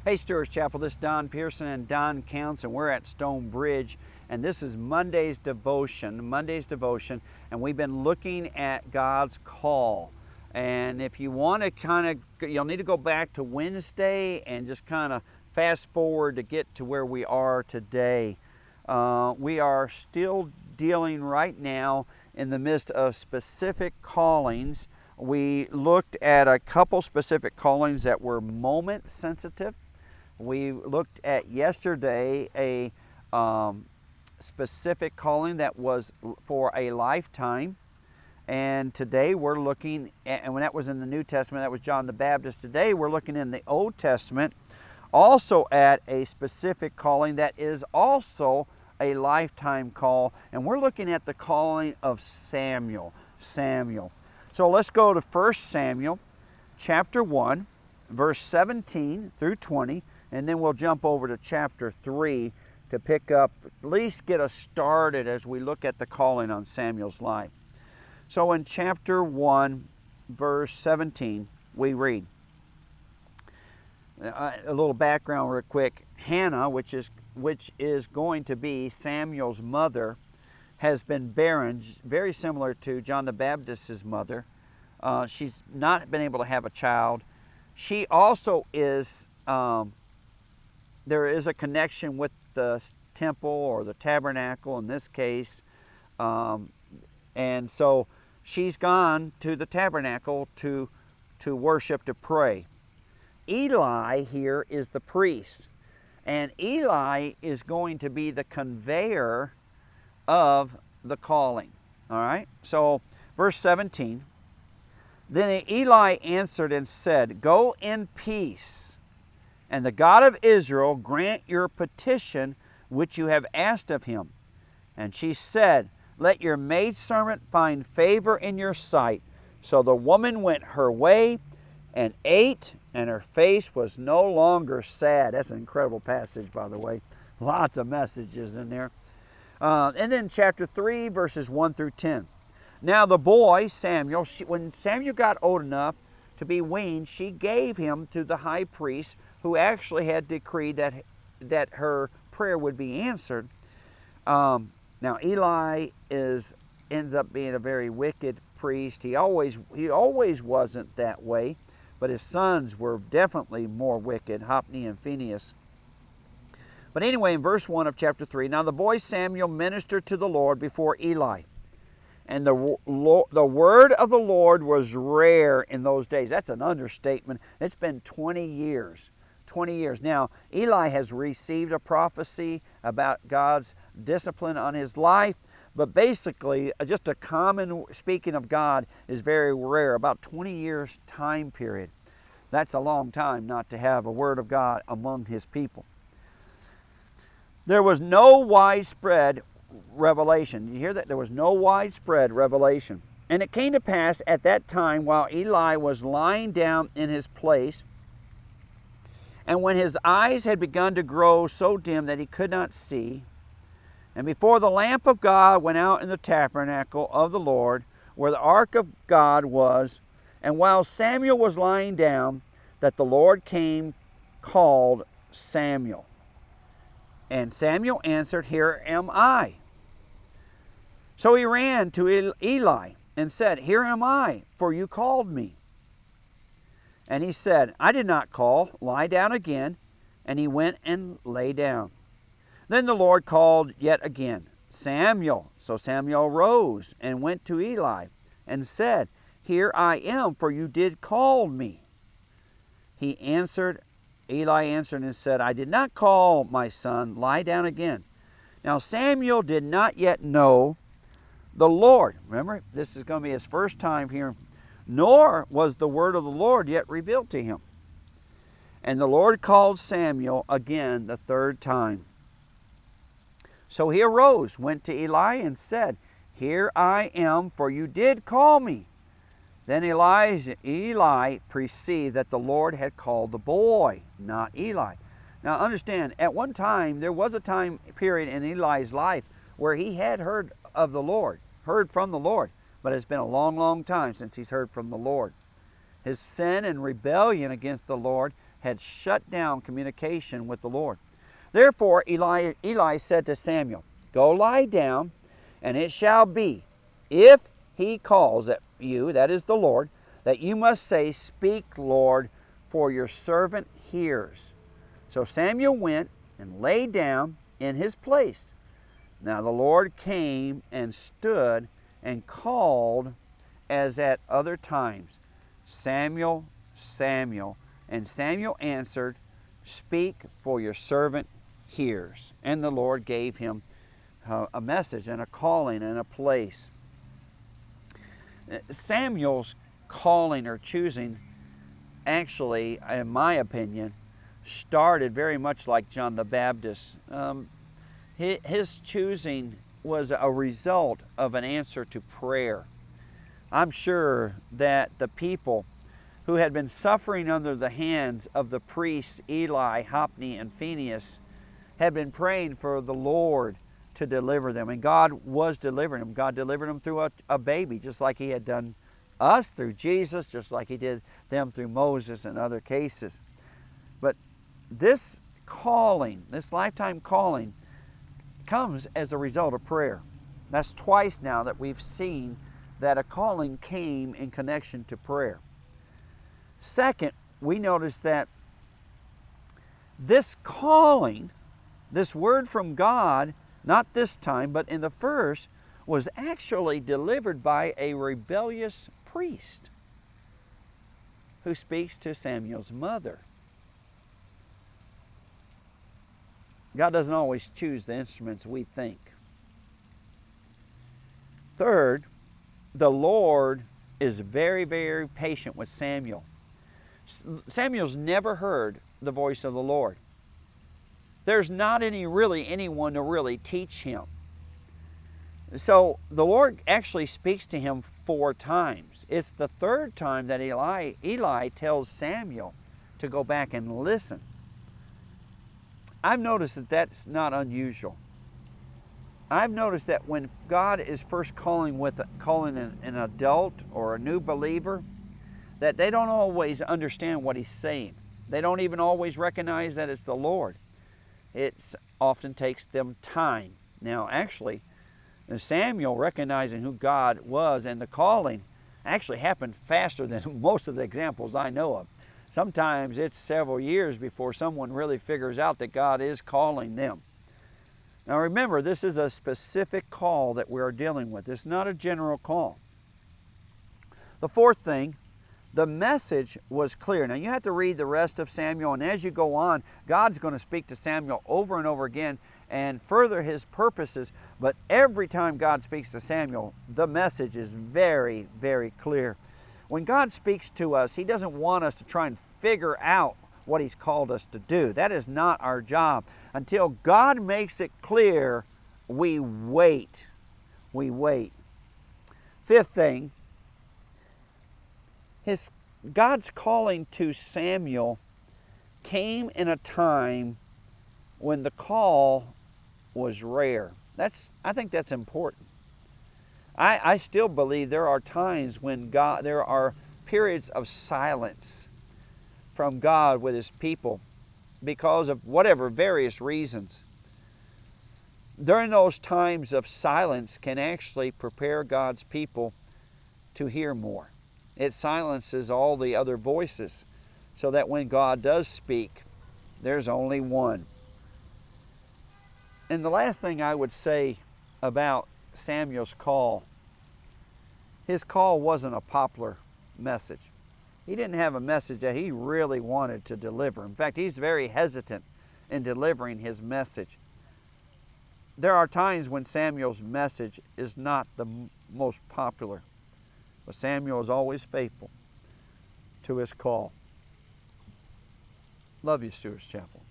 Hey Stewart's Chapel, this is Don Pierson and Don Counts, and we're at Stone Bridge, and this is Monday's devotion, and we've been looking at God's call. And if you want to you'll need to go back to Wednesday and just kind of fast forward to get to where we are today. We are still dealing right now in the midst of specific callings. We looked at a couple specific callings that were moment sensitive. We looked at yesterday a specific calling that was for a lifetime. And today we're looking at, and when that was in the New Testament, that was John the Baptist. Today we're looking in the Old Testament also at a specific calling that is also a lifetime call. And we're looking at the calling of Samuel. So let's go to 1 Samuel chapter 1, verse 17 through 20. And then we'll jump over to chapter 3 to pick up, at least get us started as we look at the calling on Samuel's life. So in chapter 1, verse 17, we read, a little background real quick. Hannah, which is going to be Samuel's mother, has been barren, very similar to John the Baptist's mother. She's not been able to have a child. She also is... there is a connection with the temple or the tabernacle in this case. And so she's gone to the tabernacle to worship, to pray. Eli here is the priest. And Eli is going to be the conveyor of the calling. All right? So verse 17. Then Eli answered and said, "Go in peace. And the God of Israel grant your petition which you have asked of him." And she said, "Let your maidservant find favor in your sight." So the woman went her way and ate, and her face was no longer sad. That's an incredible passage, by the way. Lots of messages in there. And then chapter 3, verses 1 through 10. Now the boy, Samuel, when Samuel got old enough to be weaned, she gave him to the high priest, who actually had decreed that her prayer would be answered. Now Eli ends up being a very wicked priest. He always wasn't that way, but his sons were definitely more wicked, Hophni and Phinehas. But anyway, in verse 1 of chapter 3, now the boy Samuel ministered to the Lord before Eli. And the word of the Lord was rare in those days. That's an understatement. It's been 20 years. 20 years. Now, Eli has received a prophecy about God's discipline on his life, but basically, just a common speaking of God is very rare, about 20 years time period. That's a long time not to have a word of God among his people. There was no widespread revelation. You hear that? There was no widespread revelation. And it came to pass at that time, while Eli was lying down in his place, and when his eyes had begun to grow so dim that he could not see, and before the lamp of God went out in the tabernacle of the Lord, where the ark of God was, and while Samuel was lying down, that the Lord called Samuel. And Samuel answered, "Here am I." So he ran to Eli and said, "Here am I, for you called me." And he said, "I did not call, lie down again." And he went and lay down. Then the Lord called yet again, "Samuel." So Samuel rose and went to Eli and said, "Here I am, for you did call me." Eli answered and said, "I did not call, my son, lie down again." Now Samuel did not yet know the Lord. Remember, this is going to be his first time here. Nor was the word of the Lord yet revealed to him. And the Lord called Samuel again the third time. So he arose, went to Eli, and said, "Here I am, for you did call me." Then Eli perceived that the Lord had called the boy, not Eli. Now understand, at one time, there was a time period in Eli's life where he had heard of the Lord, heard from the Lord, but it's been a long, long time since he's heard from the Lord. His sin and rebellion against the Lord had shut down communication with the Lord. Therefore Eli said to Samuel, "Go lie down, and it shall be, if he calls at you," that is the Lord, "that you must say, 'Speak, Lord, for your servant hears.'" So Samuel went and lay down in his place. Now the Lord came and stood and called as at other times, "Samuel, Samuel." And Samuel answered, "Speak, for your servant hears." And the Lord gave him a message and a calling and a place. Samuel's calling or choosing, actually, in my opinion, started very much like John the Baptist. His choosing was a result of an answer to prayer. I'm sure that the people who had been suffering under the hands of the priests Eli, Hophni, and Phinehas had been praying for the Lord to deliver them. And God was delivering them. God delivered them through a baby, just like He had done us through Jesus, just like He did them through Moses and other cases. But this calling, this lifetime calling, comes as a result of prayer. That's twice now that we've seen that a calling came in connection to prayer. Second, we notice that this calling, this word from God, not this time, but in the first, was actually delivered by a rebellious priest who speaks to Samuel's mother. God doesn't always choose the instruments we think. Third, the Lord is very, very patient with Samuel. Samuel's never heard the voice of the Lord. There's not anyone to really teach him. So the Lord actually speaks to him 4 times. It's the third time that Eli tells Samuel to go back and listen. I've noticed that that's not unusual. I've noticed that when God is first calling an adult or a new believer, that they don't always understand what He's saying. They don't even always recognize that it's the Lord. It often takes them time. Now, actually, Samuel recognizing who God was and the calling actually happened faster than most of the examples I know of. Sometimes it's several years before someone really figures out that God is calling them. Now remember, this is a specific call that we're dealing with. It's not a general call. The fourth thing, the message was clear. Now you have to read the rest of Samuel, and as you go on, God's going to speak to Samuel over and over again and further His purposes. But every time God speaks to Samuel, the message is very, very clear. When God speaks to us, He doesn't want us to try and figure out what He's called us to do. That is not our job. Until God makes it clear, we wait. We wait. Fifth thing, God's calling to Samuel came in a time when the call was rare. I think that's important. I still believe there are times when there are periods of silence from God with His people because of whatever various reasons. During those times of silence can actually prepare God's people to hear more. It silences all the other voices so that when God does speak, there's only one. And the last thing I would say about Samuel's call, his call wasn't a popular message. He didn't have a message that he really wanted to deliver. In fact, he's very hesitant in delivering his message. There are times when Samuel's message is not the most popular, but Samuel is always faithful to his call. Love you, Stewart's Chapel.